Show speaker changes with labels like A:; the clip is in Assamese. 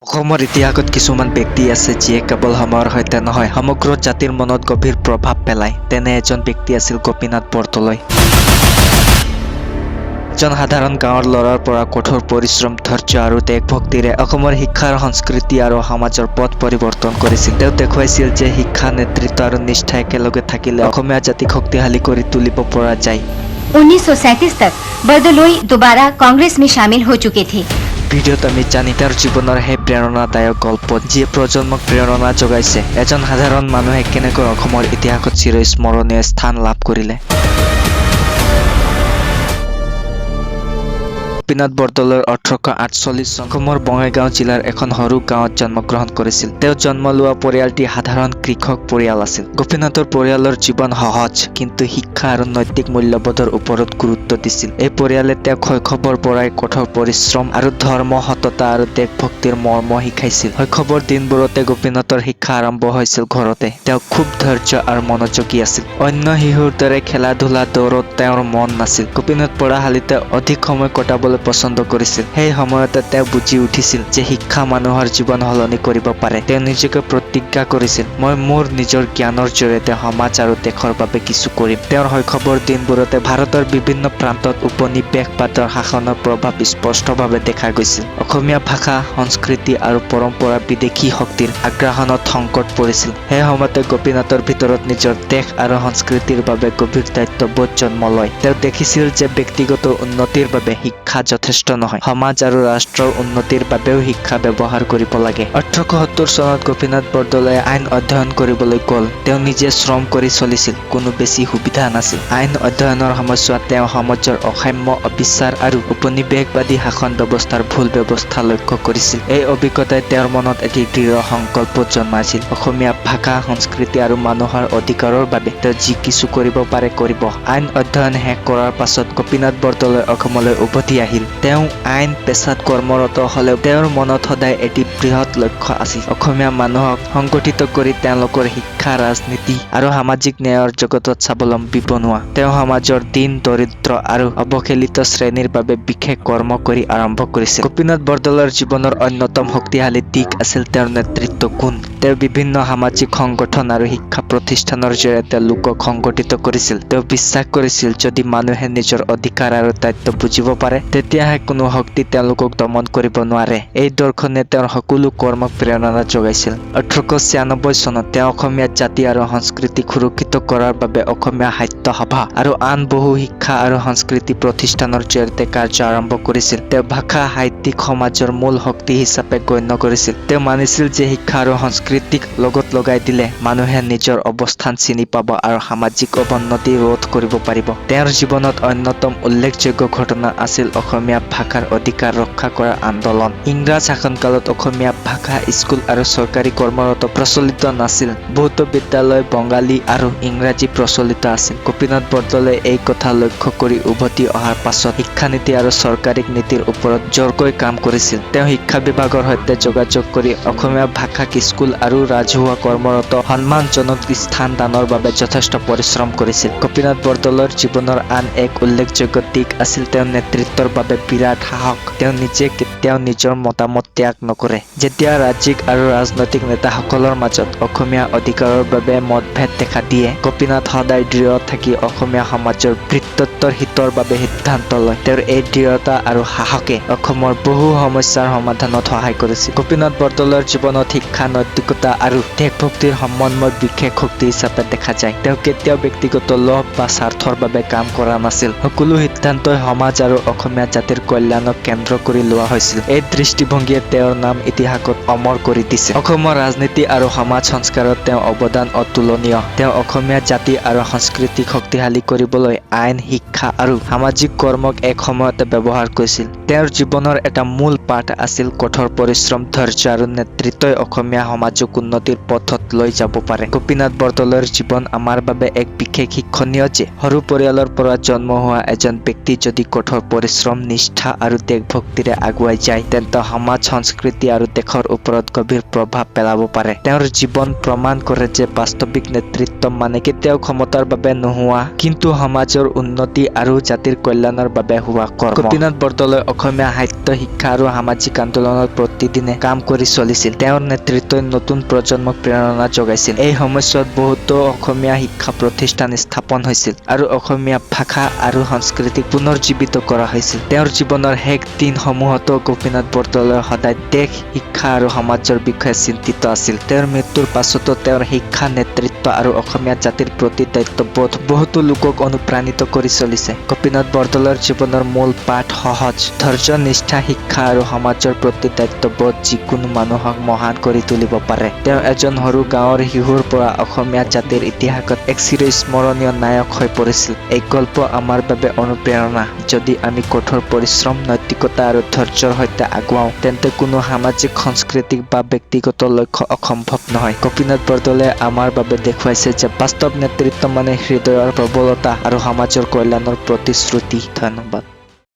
A: অসমৰ ইতিহাসত কিছুমান ব্যক্তি আছে যিয়ে কেৱল সময়ৰ সৈতে নহয় সমগ্ৰ জাতিৰ মনত গভীৰ প্ৰভাৱ পেলায়। তেনে এজন ব্যক্তি আছিল গোপীনাথ বৰদলৈ। এজন সাধাৰণ গাঁৱৰ ল'ৰাৰ পৰা কঠোৰ পৰিশ্ৰম, ধৈৰ্য আৰু দেশভক্তিৰে অসমৰ শিক্ষাৰ সংস্কৃতি আৰু সমাজৰ পথ পৰিৱৰ্তন কৰিছিল। তেওঁ দেখুৱাইছিল যে শিক্ষা, নেতৃত্ব আৰু নিষ্ঠা একেলগে থাকিলে অসমীয়া জাতিক শক্তিশালী কৰি তুলিব পৰা যায়।
B: 1937 तक बरदलोई दोबारा कांग्रेस में शामिल हो चुके थे।
A: ভিডিঅ'ত আমি জানি তেওঁৰ জীৱনৰ সেই প্ৰেৰণাদায়ক গল্প যিয়ে প্ৰজন্মক প্ৰেৰণা যোগাইছে। এজন সাধাৰণ মানুহে কেনেকৈ অসমৰ ইতিহাসত চিৰস্মৰণীয় স্থান লাভ কৰিলে। গোপীনাথ বৰদলৈ 1848 চন অসমৰ বঙাইগাঁও জিলাৰ এখন সৰু গাঁৱত জন্মগ্ৰহণ কৰিছিল। তেওঁ জন্ম লোৱা পৰিয়ালটি সাধাৰণ কৃষক পৰিয়াল আছিল। গোপীনাথৰ পৰিয়ালৰ জীৱন সহজ, কিন্তু শিক্ষা আৰু নৈতিক মূল্যবোধৰ ওপৰত গুৰুত্ব দিছিল। এই পৰিয়ালে তেওঁক শৈশৱৰ পৰাই কঠোৰ পৰিশ্ৰম আৰু ধৰ্ম, সততা আৰু দেশভক্তিৰ মৰ্ম শিকাইছিল। শৈশৱৰ দিনবোৰতে গোপীনাথৰ শিক্ষা আৰম্ভ হৈছিল ঘৰতে। তেওঁ খুব ধৈৰ্য আৰু মনোযোগী আছিল। অন্য শিশুৰ দৰে খেলা-ধূলা, দৌৰত তেওঁৰ মন নাছিল। গোপীনাথ পঢ়াশালিতে অধিক সময় কটাবলৈ পছন্দ কৰিছিল। সেই সময়তে তেওঁ বুজি উঠিছিল যে শিক্ষা মানুহৰ জীৱন সলনি কৰিব পাৰে। তেওঁ নিজকে প্ৰতিজ্ঞা কৰিছিল, মই মোৰ নিজৰ জ্ঞানৰ জৰিয়তে সমাজ আৰু দেশৰ বাবে কিছু কৰিম। তেওঁৰ শৈশৱৰ দিনবোৰতে ভাৰতৰ বিভিন্ন প্ৰান্তত উপনিৱেশবাদৰ শাসনৰ প্ৰভাৱ স্পষ্টভাৱে দেখা গৈছিল। অসমীয়া ভাষা, সংস্কৃতি আৰু পৰম্পৰা বিদেশী শক্তিৰ আগ্ৰাসনত সংকট পৰিছিল। সেই সময়তে গোপীনাথৰ ভিতৰত নিজৰ দেশ আৰু সংস্কৃতিৰ বাবে গভীৰ দায়িত্ববোধ জন্ম লয়। তেওঁ দেখিছিল যে ব্যক্তিগত উন্নতিৰ বাবে শিক্ষা যথেষ্ট নহয়, সমাজ আৰু ৰাষ্ট্ৰৰ উন্নতিৰ বাবেও শিক্ষা ব্যৱহাৰ কৰিব লাগে। 1870 চনত গোপীনাথ বৰদলৈয়ে আইন অধ্যয়ন কৰিবলৈ গ'ল। তেওঁ নিজে শ্ৰম কৰি চলিছিল, কোনো বেছি সুবিধা নাছিল। আইন অধ্যয়নৰ সময়ছোৱাত তেওঁ সমাজৰ অসাম্য, অবিচাৰ আৰু উপনিৱেশবাদী শাসন ব্যৱস্থাৰ ভুল ব্যৱস্থা লক্ষ্য কৰিছিল। এই অভিজ্ঞতাই তেওঁৰ মনত এটি দৃঢ় সংকল্প জন্মাইছিল। অসমীয়া ভাষা, সংস্কৃতি আৰু মানুহৰ অধিকাৰৰ বাবে তেওঁ যি কিছু কৰিব পাৰে কৰিব। আইন অধ্যয়ন শেষ কৰাৰ পাছত গোপীনাথ বৰদলৈ অসমলৈ উভতি আহিল। তেওঁ আইন পেছাত কৰ্মৰত হ'লেও তেওঁৰ মনত সদায় এটি বৃহৎ লক্ষ্য আছিল, অসমীয়া মানুহক সংগঠিত কৰি তেওঁলোকৰ শিক্ষা, ৰাজনীতি আৰু সামাজিক ন্যায়ৰ জগতত স্বাৱলম্বী বনোৱা। তেওঁ সমাজৰ দীন, দৰিদ্ৰ আৰু অৱহেলিত শ্ৰেণীৰ বাবে বিশেষ কৰ্ম কৰি আৰম্ভ কৰিছিল। গোপীনাথ বৰদলৈৰ জীৱনৰ অন্যতম শক্তিশালী দিশ আছিল তেওঁৰ নেতৃত্ব গুণ। তেওঁ বিভিন্ন সামাজিক সংগঠন আৰু শিক্ষা প্ৰতিষ্ঠানৰ জৰিয়তে লোকক সংগঠিত কৰিছিল। তেওঁ বিশ্বাস কৰিছিল, যদি মানুহে নিজৰ অধিকাৰ আৰু দায়িত্ব বুজিব পাৰে, তেতিয়াহে কোনো শক্তি তেওঁলোকক দমন কৰিব নোৱাৰে। এই দৰ্শনে তেওঁৰ সকলো কৰ্মক প্ৰেৰণা যোগাইছিল। 1896 চনত তেওঁ অসমীয়া জাতি আৰু সংস্কৃতিক সুৰক্ষিত কৰাৰ বাবে অসমীয়া সাহিত্য সভা আৰু আন বহু শিক্ষা আৰু সংস্কৃতি প্ৰতিষ্ঠানৰ জৰিয়তে কাৰ্য আৰম্ভ কৰিছিল। তেওঁ ভাষা, সাহিত্যিক সমাজৰ মূল শক্তি হিচাপে গণ্য কৰিছিল। তেওঁ মানিছিল যে শিক্ষা আৰু সংস্কৃতিক লগত লগাই দিলে মানুহে নিজৰ অৱস্থান চিনি পাব আৰু সামাজিক অৱনতি ৰোধ কৰিব পাৰিব। তেওঁৰ জীৱনত অন্যতম উল্লেখযোগ্য ঘটনা আছিল অসমীয়া ভাষাৰ অধিকাৰ ৰক্ষা কৰাৰ আন্দোলন। ইংৰাজ শাসনকালত অসমীয়া ভাষা স্কুল আৰু চৰকাৰী কৰ্মৰত প্ৰচলিত নাছিল। বহুতো বিদ্যালয় বঙালী আৰু ইংৰাজী প্ৰচলিত আছিল। গোপীনাথ বৰদলৈয়ে এই কথা লক্ষ্য কৰি উভতি অহাৰ পাছত শিক্ষানীতি আৰু চৰকাৰী নীতিৰ ওপৰত জোৰকৈ কাম কৰিছিল। তেওঁ শিক্ষা বিভাগৰ সৈতে যোগাযোগ কৰি অসমীয়া ভাষাক স্কুল আৰু ৰাজহুৱা কৰ্মৰত সন্মানজনক স্থান দানৰ বাবে যথেষ্ট পৰিশ্ৰম কৰিছিল। গোপীনাথ বৰদলৈৰ জীৱনৰ আন এক উল্লেখযোগ্য দিশ আছিল তেওঁৰ নেতৃত্বৰ বাবে বিৰাট সাহস। তেওঁ নিজে কেতিয়াও নিজৰ মতামত ত্যাগ নকৰে। যেতিয়া ৰাজ্যিক আৰু ৰাজনৈতিক নেতাসকলৰ মাজত অসমীয়া অধিকাৰৰ বাবে মতভেদ দেখা দিয়ে, গোপীনাথ সদায় দৃঢ় থাকি অসমীয়া সমাজৰ ভৃত্যত্বৰ হিতৰ বাবে সিদ্ধান্ত লয়। তেওঁৰ এই দৃঢ়তা আৰু সাহসে অসমৰ বহু সমস্যাৰ সমাধানত সহায় কৰিছিল। গোপীনাথ বৰদলৈৰ জীৱনত শিক্ষা, নৈতিকতা আৰু দেশভক্তিৰ সমন্বয় বিশেষ শক্তি হিচাপে দেখা যায়। তেওঁ কেতিয়াও ব্যক্তিগত লোভ বা স্বাৰ্থৰ বাবে কাম কৰা নাছিল। সকলো সিদ্ধান্তই সমাজ আৰু অসমীয়া জাতিৰ কল্যাণক কেন্দ্ৰ কৰি লোৱা হৈছিল। এই দৃষ্টিভংগীয়ে তেওঁৰ নাম ইতিহাসত অমৰ কৰি দিছে। অসমৰ ৰাজনীতি আৰু সমাজ সংস্কাৰত তেওঁৰ অৱদান অতুলনীয়। তেওঁ অসমীয়া জাতি আৰু সংস্কৃতিক শক্তিশালী কৰিবলৈ আইন, শিক্ষা আৰু সামাজিক কৰ্মক এক সময়তে ব্যৱহাৰ কৰিছিল। তেওঁৰ জীৱনৰ এটা মূল পাঠ আছিল কঠোৰ পৰিশ্ৰম, ধৈৰ্য আৰু নেতৃত্বই অসমীয়া সমাজক উন্নতিৰ পথত লৈ যাব পাৰে। গোপীনাথ বৰদলৈৰ জীৱন আমাৰ বাবে এক বিশেষ শিক্ষণীয় যে সৰু পৰিয়ালৰ পৰা জন্ম হোৱা এজন ব্যক্তি যদি কঠোৰ পৰিশ্ৰম, নিষ্ঠা আৰু দেশভক্তিৰে আগুৱাই যায় তেন্তে সমাজ, সংস্কৃতি আৰু দেশৰ ওপৰত গভীৰ প্ৰভাৱ পেলাব পাৰে। তেওঁৰ জীৱন প্ৰমাণ কৰে যে বাস্তৱিক নেতৃত্ব মানে কেতিয়াও ক্ষমতাৰ বাবে নোহোৱা কিন্তু সমাজৰ উন্নতি আৰু জাতিৰ কল্যাণৰ বাবে হোৱা কৰ্ম। গোপীনাথ বৰদলৈ অসমীয়া সাহিত্য, শিক্ষা আৰু সামাজিক আন্দোলনত প্ৰতিদিনে কাম কৰি চলিছিল। তেওঁৰ নেতৃত্বই নতুন প্ৰজন্মক প্ৰেৰণা যোগাইছিল। এই সময়ছোৱাত বহুতো অসমীয়া শিক্ষা প্ৰতিষ্ঠান স্থাপন হৈছিল আৰু অসমীয়া ভাষা আৰু সংস্কৃতিক পুনৰুজ্জীৱিত কৰা হৈছিল। তেওঁৰ জীৱনৰ শেষ দিনসমূহতো গোপীনাথ বৰদলৈ সদায় দেশ, শিক্ষা আৰু সমাজৰ বিষয়ে চিন্তিত আছিল। তেওঁৰ মৃত্যুৰ পাছতো তেওঁৰ শিক্ষা, নেতৃত্ব আৰু অসমীয়া জাতিৰ প্ৰতি দায়িত্ববোধ বহুতো লোকক অনুপ্ৰাণিত কৰি চলিছে। গোপীনাথ বৰদলৈৰ জীৱনৰ মূল পাঠ সহজ, ধৈৰ্য, নিষ্ঠা, শিক্ষা আৰু সমাজৰ প্ৰতি দায়িত্ববোধ যিকোনো মানুহক মহান কৰি তুলিব পাৰে। তেওঁ এজন সৰু গাঁৱৰ শিশুৰ পৰা অসমীয়া জাতিৰ ইতিহাসত এক চিৰস্মৰণীয় নায়ক হৈ পৰিছিল। এই গল্প আমাৰ বাবে অনুপ্ৰেৰণা। যদি আমি কঠোৰ পৰিশ্ৰম, নৈতিকতা আৰু ধৈৰ্যৰ সৈতে আগুৱাওঁ তেন্তে কোনো সামাজিক, সাংস্কৃতিক বা ব্যক্তিগত লক্ষ্য অসম্ভৱ নহয়। গোপীনাথ বৰদলৈয়ে আমাৰ বাবে দেখুৱাইছে যে বাস্তৱ নেতৃত্ব মানে হৃদয়ৰ প্ৰবলতা আৰু সমাজৰ কল্যাণৰ প্ৰতিশ্ৰুতি। ধন্যবাদ।